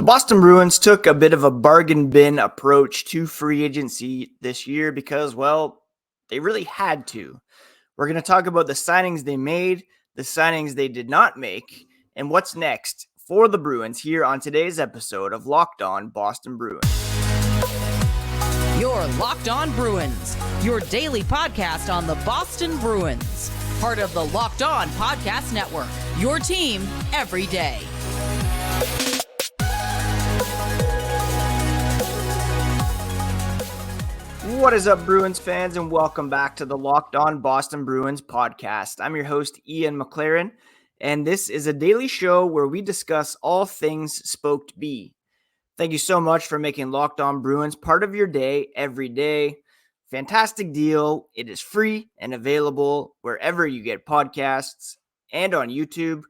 The Boston Bruins took a bit of a bargain bin approach to free agency this year because, well, they really had to. We're going to talk about the signings they made, the signings they did not make, and what's next for the Bruins here on today's episode of Locked On Boston Bruins. You're Locked On Bruins, your daily podcast on the Boston Bruins. Part of the Locked On Podcast Network, your team every day. What is up, Bruins fans, and welcome back to the Locked On Boston Bruins podcast. I'm your host, Ian McLaren, and this is a daily show where we discuss all things Spoked B. Thank you so much for making Locked On Bruins part of your day every day. Fantastic deal. It is free and available wherever you get podcasts and on YouTube.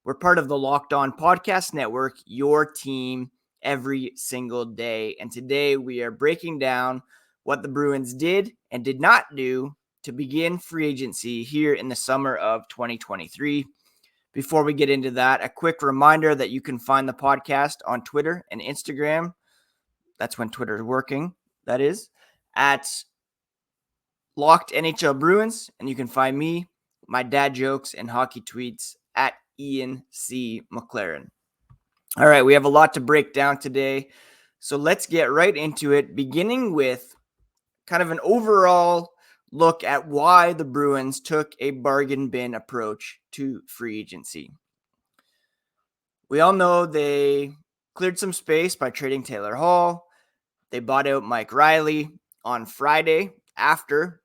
We're part of the Locked On Podcast Network, your team every single day. And today we are breaking down what the Bruins did and did not do to begin free agency here in the summer of 2023. Before we get into that, a quick reminder that you can find the podcast on Twitter and Instagram. That's when Twitter is working, that is, at Locked NHL Bruins. And you can find me, my dad jokes, and hockey tweets at Ian C. McLaren. All right, we have a lot to break down today, so let's get right into it, beginning with kind of an overall look at why the Bruins took a bargain bin approach to free agency. We all know they cleared some space by trading Taylor Hall. They bought out Mike Riley on Friday after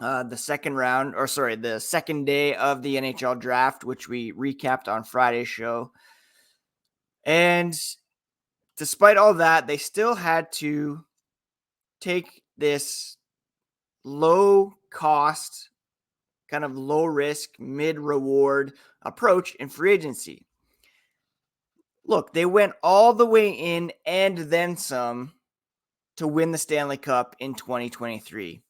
the second day of the NHL draft, which we recapped on Friday's show. And despite all that, they still had to take this low cost, kind of low risk, mid reward approach in free agency. Look, they went all the way in and then some to win the Stanley Cup in 2023.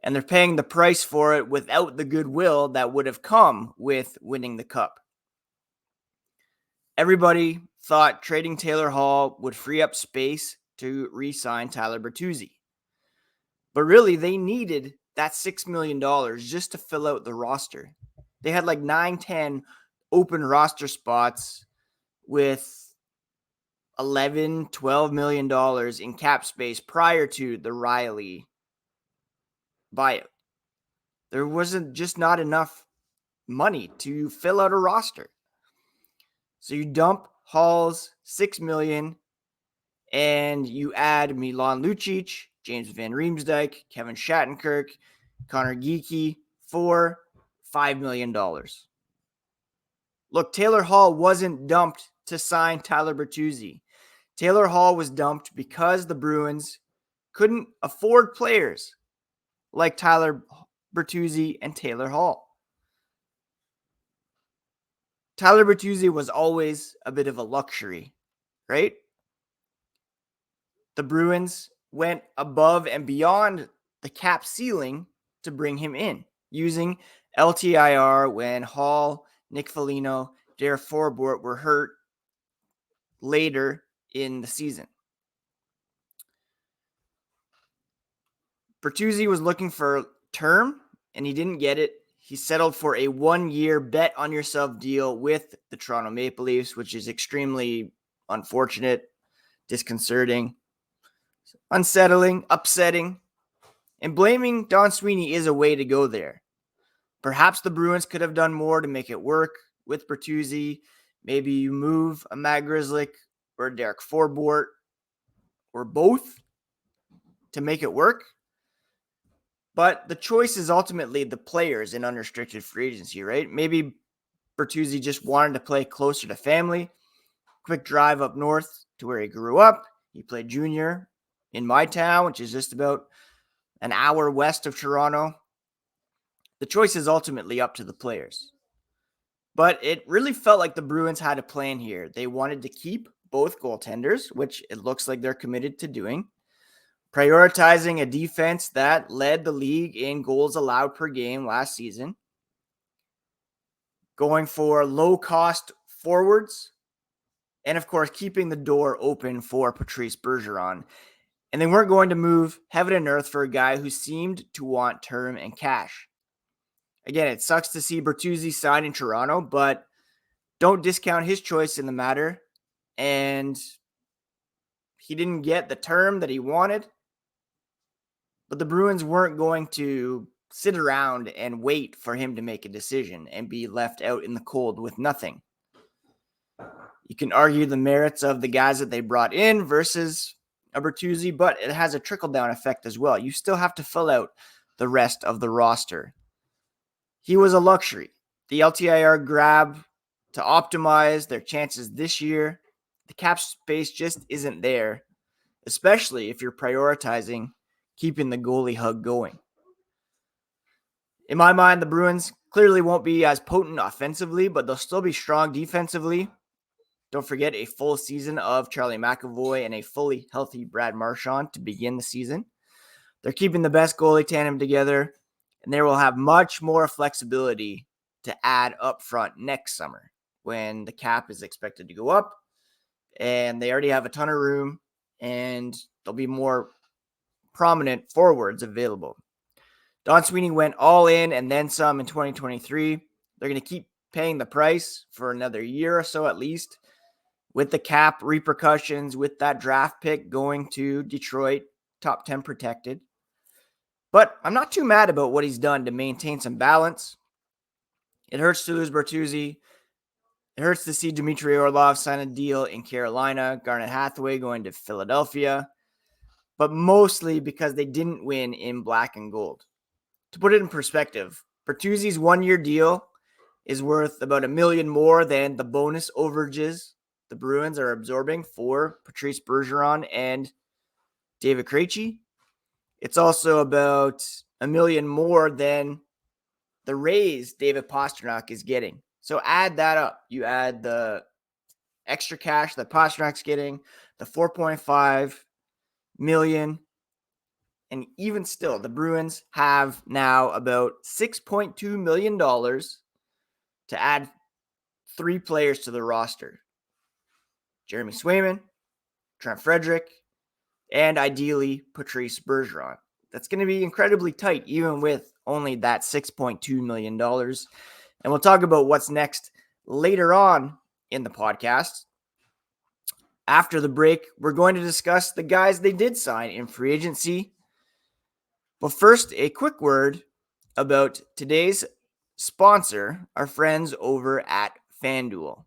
And they're paying the price for it without the goodwill that would have come with winning the cup. Everybody thought trading Taylor Hall would free up space to re-sign Tyler Bertuzzi. But really, they needed that $6 million just to fill out the roster. They had like 9-10 open roster spots with $11-12 million in cap space prior to the Riley buyout. There wasn't just not enough money to fill out a roster. So you dump Hall's $6 million and you add Milan Lucic, James Van Riemsdyk, Kevin Shattenkirk, Connor Geekie for $5 million. Look, Taylor Hall wasn't dumped to sign Tyler Bertuzzi. Taylor Hall was dumped because the Bruins couldn't afford players like Tyler Bertuzzi and Taylor Hall. Tyler Bertuzzi was always a bit of a luxury, right? The Bruins went above and beyond the cap ceiling to bring him in, using LTIR when Hall, Nick Foligno, Derek Forbort were hurt later in the season. Bertuzzi was looking for term, and he didn't get it. He settled for a 1-year bet-on-yourself deal with the Toronto Maple Leafs, which is extremely unfortunate, disconcerting, unsettling, upsetting, and blaming Don Sweeney is a way to go there. Perhaps the Bruins could have done more to make it work with Bertuzzi. Maybe you move a Matt Grzelcyk or Derek Forbort or both to make it work. But the choice is ultimately the players in unrestricted free agency, right? Maybe Bertuzzi just wanted to play closer to family. Quick drive up north to where he grew up. He played junior in my town, which is just about an hour west of Toronto. The choice is ultimately up to the players. But it really felt like the Bruins had a plan here. They wanted to keep both goaltenders, which it looks like they're committed to doing. Prioritizing a defense that led the league in goals allowed per game last season. Going for low-cost forwards and of course, keeping the door open for Patrice Bergeron. And they weren't going to move heaven and earth for a guy who seemed to want term and cash. Again, it sucks to see Bertuzzi sign in Toronto, but don't discount his choice in the matter. And he didn't get the term that he wanted, but the Bruins weren't going to sit around and wait for him to make a decision and be left out in the cold with nothing. You can argue the merits of the guys that they brought in versus a Bertuzzi, but it has a trickle-down effect as well. You still have to fill out the rest of the roster. He was a luxury. The LTIR grab to optimize their chances this year. The cap space just isn't there, especially if you're prioritizing keeping the goalie hug going. In my mind, the Bruins clearly won't be as potent offensively, but they'll still be strong defensively. Don't forget a full season of Charlie McAvoy and a fully healthy Brad Marchand to begin the season. They're keeping the best goalie tandem together, and they will have much more flexibility to add up front next summer when the cap is expected to go up, and they already have a ton of room, and there'll be more prominent forwards available. Don Sweeney went all in and then some in 2023. They're going to keep paying the price for another year or so at least, with the cap repercussions, with that draft pick going to Detroit, top 10 protected. But I'm not too mad about what he's done to maintain some balance. It hurts to lose Bertuzzi. It hurts to see Dmitry Orlov sign a deal in Carolina, Garnet Hathaway going to Philadelphia, but mostly because they didn't win in black and gold. To put it in perspective, Bertuzzi's one-year deal is worth about $1 million more than the bonus overages the Bruins are absorbing for Patrice Bergeron and David Krejci. It's also about $1 million more than the raise David Pastrnak is getting. So add that up. You add the extra cash that Pasternak's getting, the $4.5 million, and even still, the Bruins have now about $6.2 million to add 3 players to the roster. Jeremy Swayman, Trent Frederic, and ideally Patrice Bergeron. That's going to be incredibly tight, even with only that $6.2 million. And we'll talk about what's next later on in the podcast. After the break, we're going to discuss the guys they did sign in free agency. But first, a quick word about today's sponsor, our friends over at FanDuel.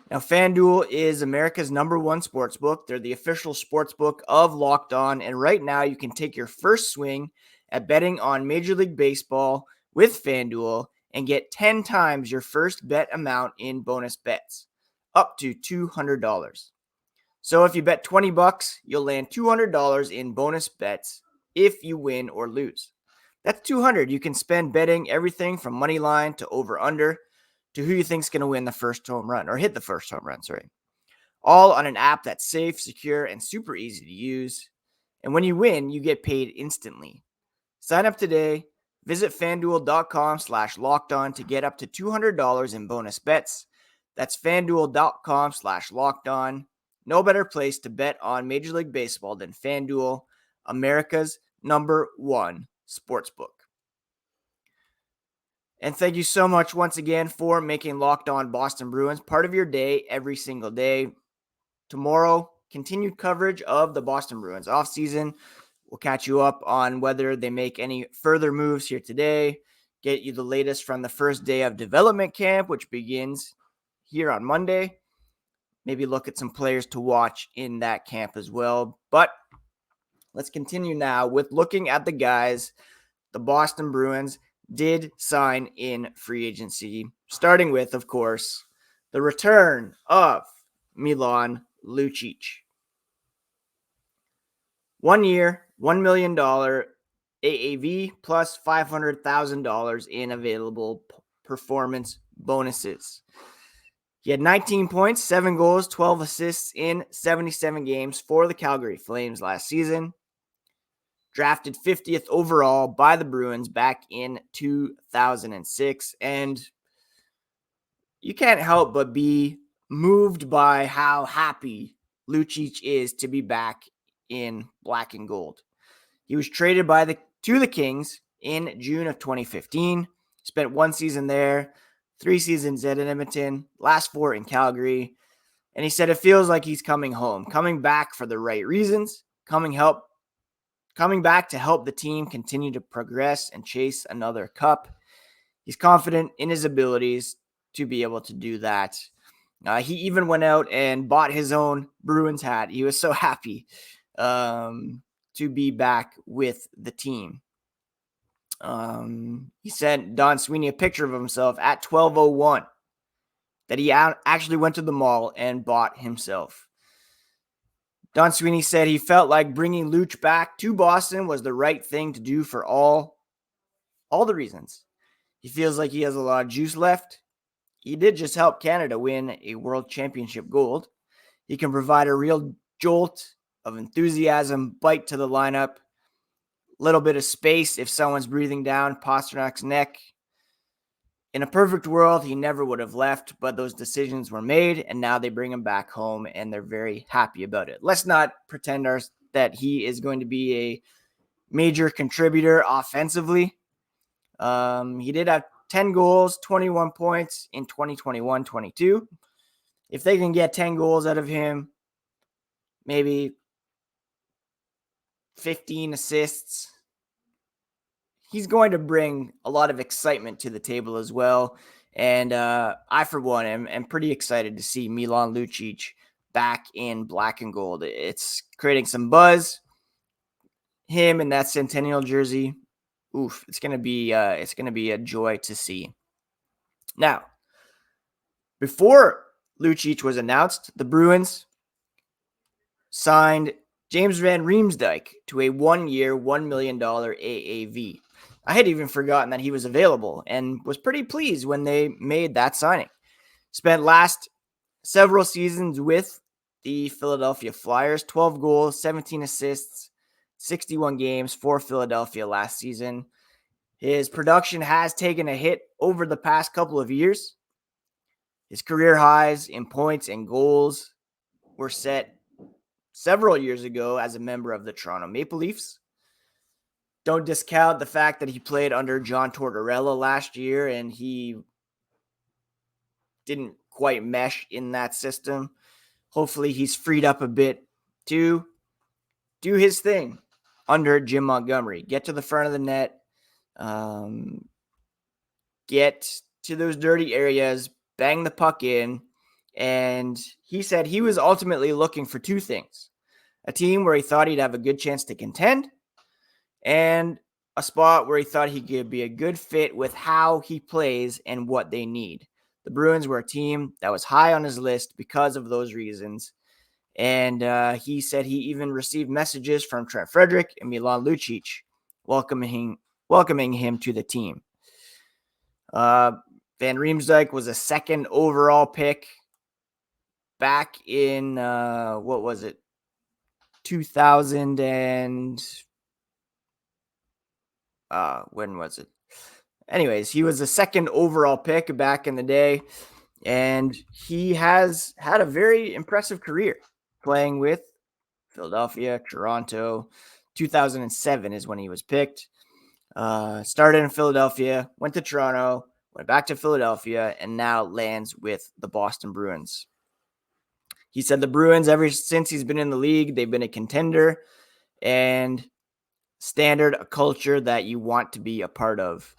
Now, FanDuel is America's #1 sportsbook. They're the official sportsbook of Locked On, and right now you can take your first swing at betting on Major League Baseball with FanDuel and get 10 times your first bet amount in bonus bets, up to $200. So if you bet $20, you'll land $200 in bonus bets if you win or lose. That's $200 you can spend betting everything from money line to over/under to who you think's going to win the first home run or hit the first home run, all on an app that's safe, secure, and super easy to use. And when you win, you get paid instantly. Sign up today. Visit FanDuel.com/lockedon to get up to $200 in bonus bets. That's FanDuel.com/lockedon. No better place to bet on Major League Baseball than FanDuel, America's #1 sportsbook. And thank you so much once again for making Locked On Boston Bruins part of your day every single day. Tomorrow, continued coverage of the Boston Bruins offseason. We'll catch you up on whether they make any further moves here today, get you the latest from the first day of development camp, which begins here on Monday. Maybe look at some players to watch in that camp as well. But let's continue now with looking at the guys the Boston Bruins did sign in free agency, starting with, of course, the return of Milan Lucic. 1 year, $1 million AAV plus $500,000 in available performance bonuses. He had 19 points, 7 goals, 12 assists in 77 games for the Calgary Flames last season. Drafted 50th overall by the Bruins back in 2006. And you can't help but be moved by how happy Lucic is to be back in black and gold. He was traded to the Kings in June of 2015. Spent one season there, 3 seasons at Edmonton, last 4 in Calgary. And he said it feels like he's coming home, coming back for the right reasons, coming back to help the team continue to progress and chase another cup. He's confident in his abilities to be able to do that. He even went out and bought his own Bruins hat. He was so happy to be back with the team. He sent Don Sweeney a picture of himself at 12:01 that he actually went to the mall and bought himself. Don Sweeney said he felt like bringing Luch back to Boston was the right thing to do for all the reasons. He feels like he has a lot of juice left. He did just help Canada win a World Championship gold. He can provide a real jolt of enthusiasm, bite to the lineup, a little bit of space if someone's breathing down Pasternak's neck. In a perfect world, he never would have left, but those decisions were made, and now they bring him back home, and they're very happy about it. Let's not pretend that he is going to be a major contributor offensively. He did have 10 goals, 21 points in 2021-22. If they can get 10 goals out of him, maybe 15 assists, he's going to bring a lot of excitement to the table as well. And I, for one, am pretty excited to see Milan Lucic back in black and gold. It's creating some buzz. Him in that Centennial jersey, it's gonna be a joy to see. Now, before Lucic was announced, the Bruins signed James Van Riemsdyk to a 1-year, $1 million AAV. I had even forgotten that he was available and was pretty pleased when they made that signing. Spent last several seasons with the Philadelphia Flyers, 12 goals, 17 assists, 61 games for Philadelphia last season. His production has taken a hit over the past couple of years. His career highs in points and goals were set several years ago as a member of the Toronto Maple Leafs. Don't discount the fact that he played under John Tortorella last year and he didn't quite mesh in that system. Hopefully he's freed up a bit to do his thing under Jim Montgomery. Get to the front of the net. Get to those dirty areas. Bang the puck in. And he said he was ultimately looking for 2 things. A team where he thought he'd have a good chance to contend, and a spot where he thought he could be a good fit with how he plays and what they need. The Bruins were a team that was high on his list because of those reasons. And he said he even received messages from Trent Frederic and Milan Lucic welcoming him to the team. Van Riemsdyk was a 2nd overall pick back in, 2000 and when was it? Anyways, he was a 2nd overall pick back in the day, and he has had a very impressive career playing with Philadelphia, Toronto. 2007 is when he was picked. Started in Philadelphia, went to Toronto, went back to Philadelphia, and now lands with the Boston Bruins. He said the Bruins, ever since he's been in the league, they've been a contender and standard, a culture that you want to be a part of.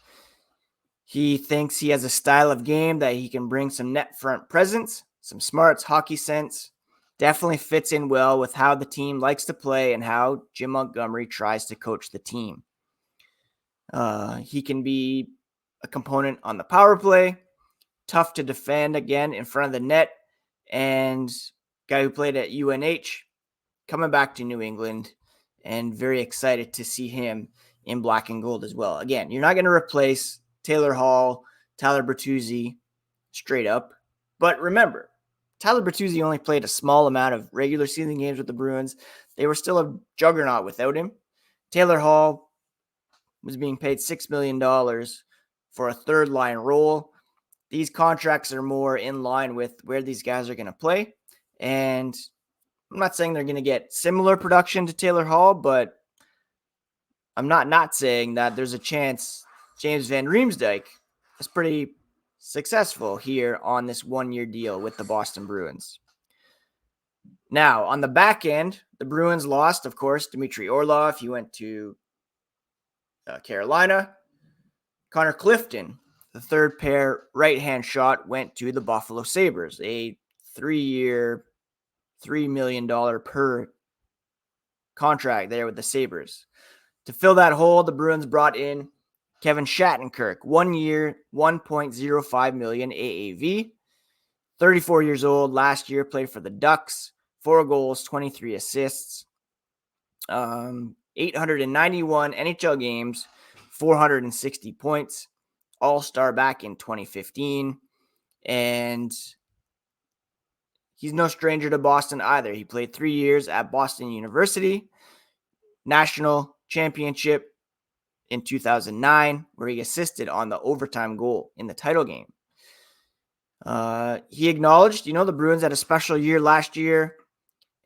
He thinks he has a style of game that he can bring some net front presence, some smarts, hockey sense. Definitely fits in well with how the team likes to play and how Jim Montgomery tries to coach the team. He can be a component on the power play, tough to defend again in front of the net, and guy who played at UNH, coming back to New England, and very excited to see him in black and gold as well. Again, you're not going to replace Taylor Hall, Tyler Bertuzzi straight up. But remember, Tyler Bertuzzi only played a small amount of regular season games with the Bruins. They were still a juggernaut without him. Taylor Hall was being paid $6 million for a 3rd line role. these contracts are more in line with where these guys are going to play. And I'm not saying they're going to get similar production to Taylor Hall, but I'm not saying that there's a chance James Van Riemsdyk is pretty successful here on this 1-year deal with the Boston Bruins. Now, on the back end, the Bruins lost, of course, Dmitry Orlov. He went to Carolina. Connor Clifton, the third pair right-hand shot, went to the Buffalo Sabres, a 3-year, $3 million per contract there with the Sabres. To fill that hole, the Bruins brought in Kevin Shattenkirk, 1 year, $1.05 million AAV. 34 years old, last year played for the Ducks, 4 goals, 23 assists, 891 NHL games, 460 points, All-Star back in 2015, and he's no stranger to Boston either. He played 3 years at Boston University, national championship in 2009, where he assisted on the overtime goal in the title game. He acknowledged, the Bruins had a special year last year,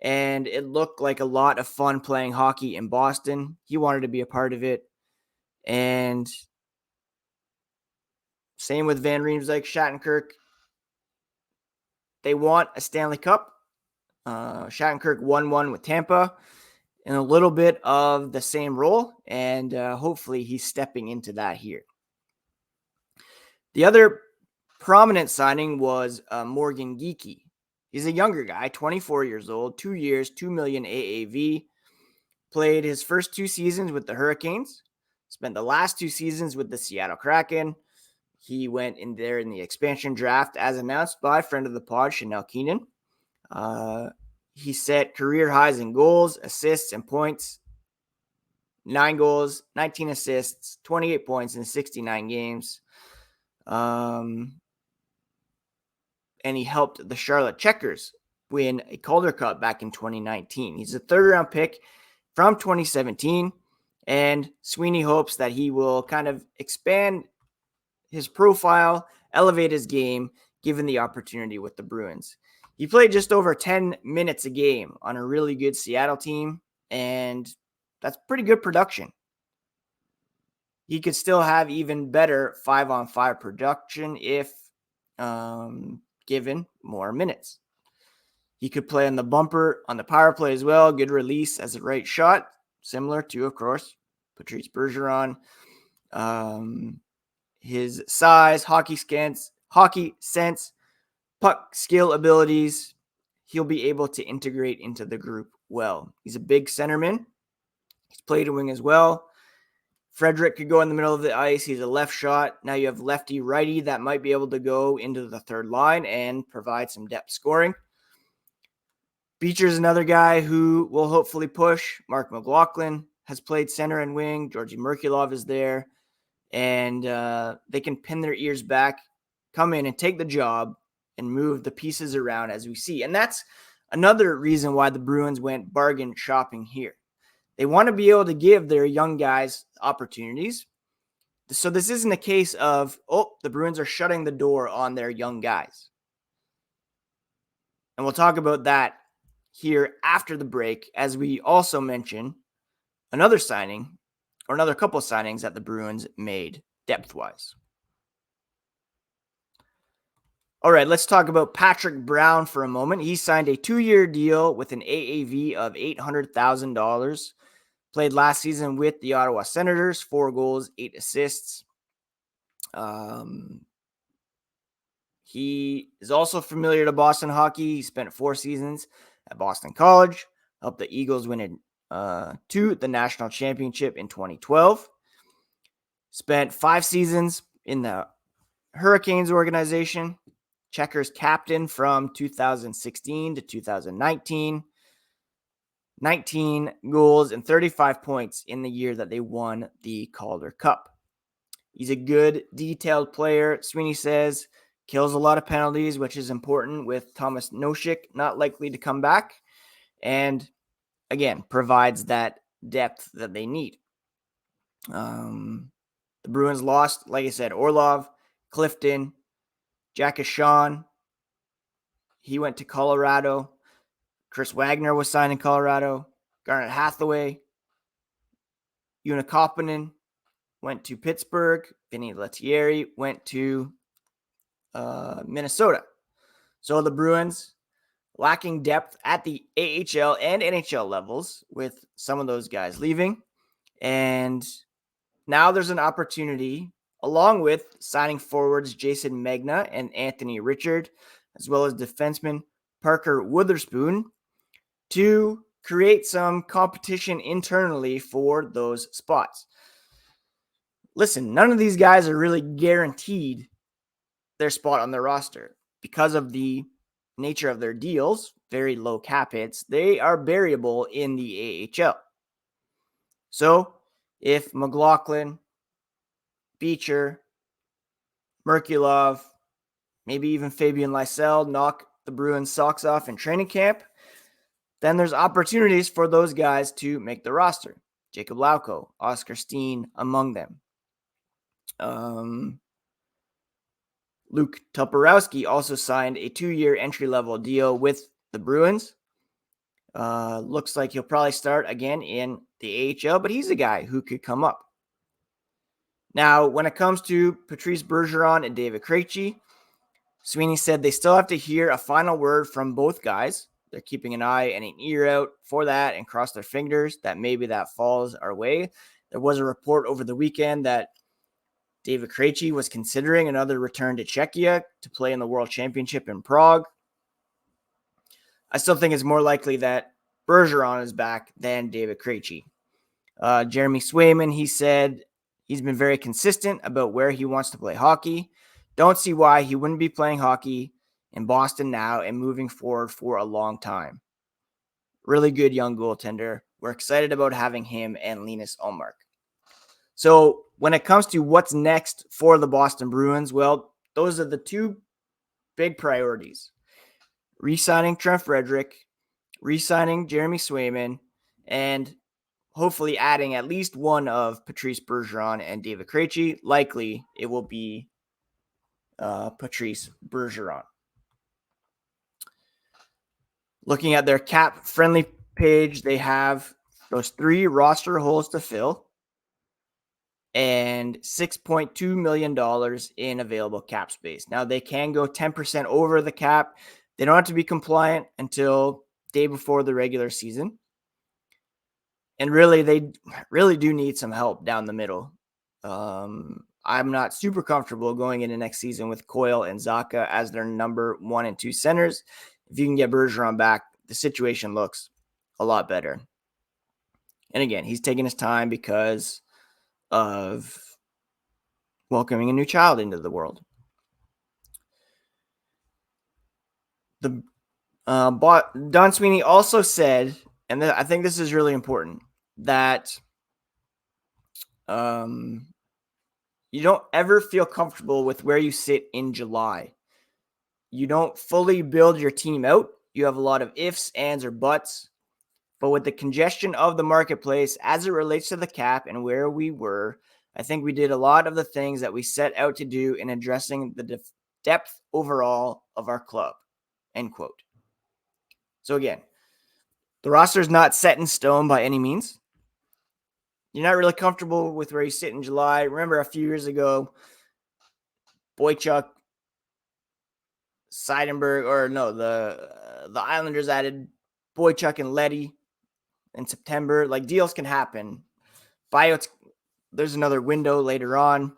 and it looked like a lot of fun playing hockey in Boston. He wanted to be a part of it. And same with Van Riemsdyk, Shattenkirk. They want a Stanley Cup. Shattenkirk won one with Tampa in a little bit of the same role, and hopefully he's stepping into that here. The other prominent signing was Morgan Geekie. He's a younger guy, 24 years old, 2 years, $2 million AAV. Played his first 2 seasons with the Hurricanes. Spent the last 2 seasons with the Seattle Kraken. He went in there in the expansion draft as announced by friend of the pod, Chanel Keenan. He set career highs in goals, assists, and points. 9 goals, 19 assists, 28 points in 69 games. And he helped the Charlotte Checkers win a Calder Cup back in 2019. He's a third-round pick from 2017, and Sweeney hopes that he will kind of expand his profile, elevate his game, given the opportunity with the Bruins. He played just over 10 minutes a game on a really good Seattle team, and that's pretty good production. He could still have even better 5-on-5 production if given more minutes. He could play on the bumper, on the power play as well. Good release as a right shot, similar to, of course, Patrice Bergeron. His size, hockey sense, puck skill abilities, he'll be able to integrate into the group well. He's a big centerman. He's played a wing as well. Frederic could go in the middle of the ice. He's a left shot. Now you have lefty-righty that might be able to go into the third line and provide some depth scoring. Beecher's another guy who will hopefully push. Mark McLaughlin has played center and wing. Georgi Merkulov is there. And they can pin their ears back, come in and take the job and move the pieces around as we see. And that's another reason why the Bruins went bargain shopping here. They want to be able to give their young guys opportunities. So this isn't a case of, the Bruins are shutting the door on their young guys. And we'll talk about that here after the break, as we also mention another signing or another couple of signings that the Bruins made depth-wise. All right, let's talk about Patrick Brown for a moment. He signed a 2-year deal with an AAV of $800,000. Played last season with the Ottawa Senators, 4 goals, 8 assists. He is also familiar to Boston hockey. He spent 4 seasons at Boston College, helped the Eagles win to the national championship in 2012. Spent 5 seasons in the Hurricanes organization. Checkers captain from 2016 to 2019. 19 goals and 35 points in the year that they won the Calder Cup. He's a good, detailed player, Sweeney says. Kills a lot of penalties, which is important with Thomas Nosek not likely to come back. And, again, provides that depth that they need. The Bruins lost, like I said, Orlov, Clifton, Jack Ashawn, he went to Colorado. Chris Wagner was signed in Colorado. Garnet Hathaway, Una Koppinen went to Pittsburgh. Vinny Lettieri went to Minnesota. So the Bruins lacking depth at the AHL and NHL levels with some of those guys leaving. And now there's an opportunity, along with signing forwards Jason Megna and Anthony Richard, as well as defenseman Parker Witherspoon, to create some competition internally for those spots. Listen, none of these guys are really guaranteed their spot on their roster because of the nature of their deals, very low cap hits. They are variable in the AHL. So if McLaughlin, Beecher, Merkulov, maybe even Fabian Lysell knock the Bruins' socks off in training camp, then there's opportunities for those guys to make the roster. Jacob Lauko, Oscar Steen among them. Luke Toporowski also signed a 2-year entry-level deal with the Bruins. Looks like he'll probably start again in the AHL, but he's a guy who could come up. Now, when it comes to Patrice Bergeron and David Krejci, Sweeney said they still have to hear a final word from both guys. They're keeping an eye and an ear out for that and cross their fingers that maybe that falls our way. There was a report over the weekend that David Krejci was considering another return to Czechia to play in the World Championship in Prague. I still think it's more likely that Bergeron is back than David Krejci. Jeremy Swayman, he said he's been very consistent about where he wants to play hockey. Don't see why he wouldn't be playing hockey in Boston now and moving forward for a long time. Really good young goaltender. We're excited about having him and Linus Ullmark. So when it comes to what's next for the Boston Bruins, well, those are the two big priorities. Re-signing Trent Frederic, re-signing Jeremy Swayman, and hopefully adding at least one of Patrice Bergeron and David Krejci. Likely it will be Patrice Bergeron. Looking at their cap-friendly page, they have those 3 roster holes to fill and $6.2 million in available cap space. Now, they can go 10% over the cap. They don't have to be compliant until day before the regular season. And really, they really do need some help down the middle. I'm not super comfortable going into next season with Coyle and Zacha as their number 1 and 2 centers. If you can get Bergeron back, the situation looks a lot better. And again, he's taking his time because of welcoming a new child into the world. Don Sweeney also said, and I think this is really important, that you don't ever feel comfortable with where you sit in July. You don't fully build your team out. You have a lot of ifs, ands, or buts. But with the congestion of the marketplace as it relates to the cap and where we were, I think we did a lot of the things that we set out to do in addressing the depth overall of our club, end quote. So again, the roster is not set in stone by any means. You're not really comfortable with where you sit in July. Remember a few years ago, Boychuk, Seidenberg, the Islanders added Boychuk and Leddy in September. Like, deals can happen. Buyouts, there's another window later on.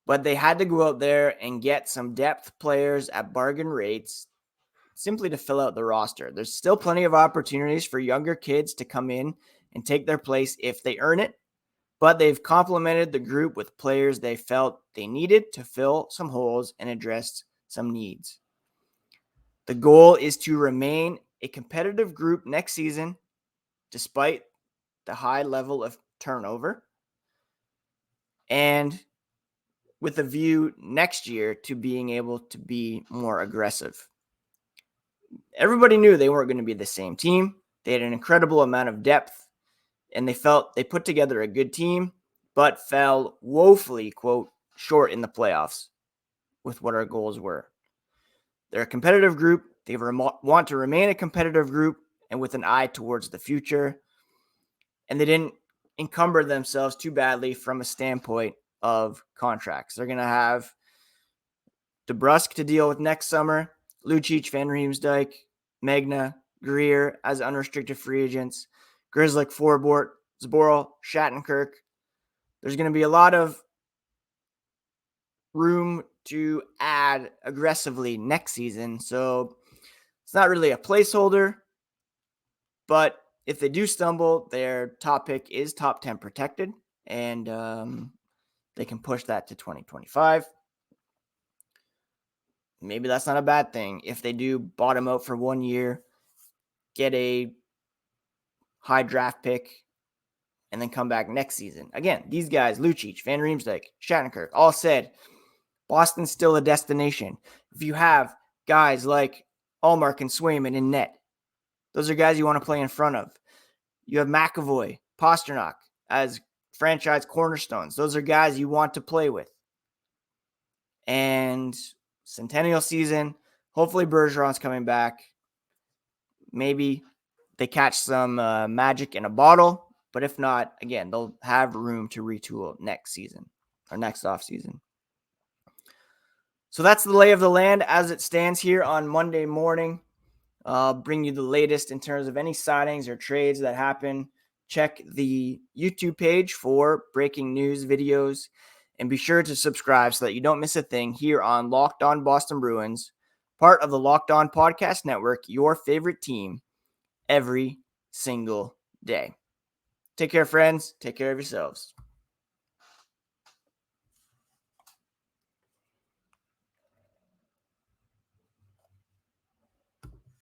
But they had to go out there and get some depth players at bargain rates simply to fill out the roster. There's still plenty of opportunities for younger kids to come in and take their place if they earn it. But they've complemented the group with players they felt they needed to fill some holes and address some needs. The goal is to remain a competitive group next season, despite the high level of turnover, and with a view next year to being able to be more aggressive. Everybody knew they weren't going to be the same team. They had an incredible amount of depth, and they felt they put together a good team, but fell woefully, quote, short in the playoffs with what our goals were. They're a competitive group. They want to remain a competitive group and with an eye towards the future. And they didn't encumber themselves too badly from a standpoint of contracts. They're going to have DeBrusk to deal with next summer, Lucic, Van Riemsdyk, Magna, Greer as unrestricted free agents, Grzelcyk, Forbort, Zboril, Shattenkirk. There's going to be a lot of room to add aggressively next season. So it's not really a placeholder, but if they do stumble, their top pick is top 10 protected, and they can push that to 2025. Maybe that's not a bad thing. If they do bottom out for 1 year, get a high draft pick, and then come back next season. Again, these guys, Lucic, Van Riemsdyk, Shattenkirk, all said Boston's still a destination. If you have guys like Allmark and Swayman in net, those are guys you want to play in front of. You have McAvoy, Pasternak as franchise cornerstones. Those are guys you want to play with. And Centennial season, hopefully Bergeron's coming back. Maybe they catch some magic in a bottle. But if not, again, they'll have room to retool next season or next offseason. So that's the lay of the land as it stands here on Monday morning. I'll bring you the latest in terms of any signings or trades that happen. Check the YouTube page for breaking news videos. And be sure to subscribe so that you don't miss a thing here on Locked On Boston Bruins, part of the Locked On Podcast Network, your favorite team every single day. Take care, friends. Take care of yourselves.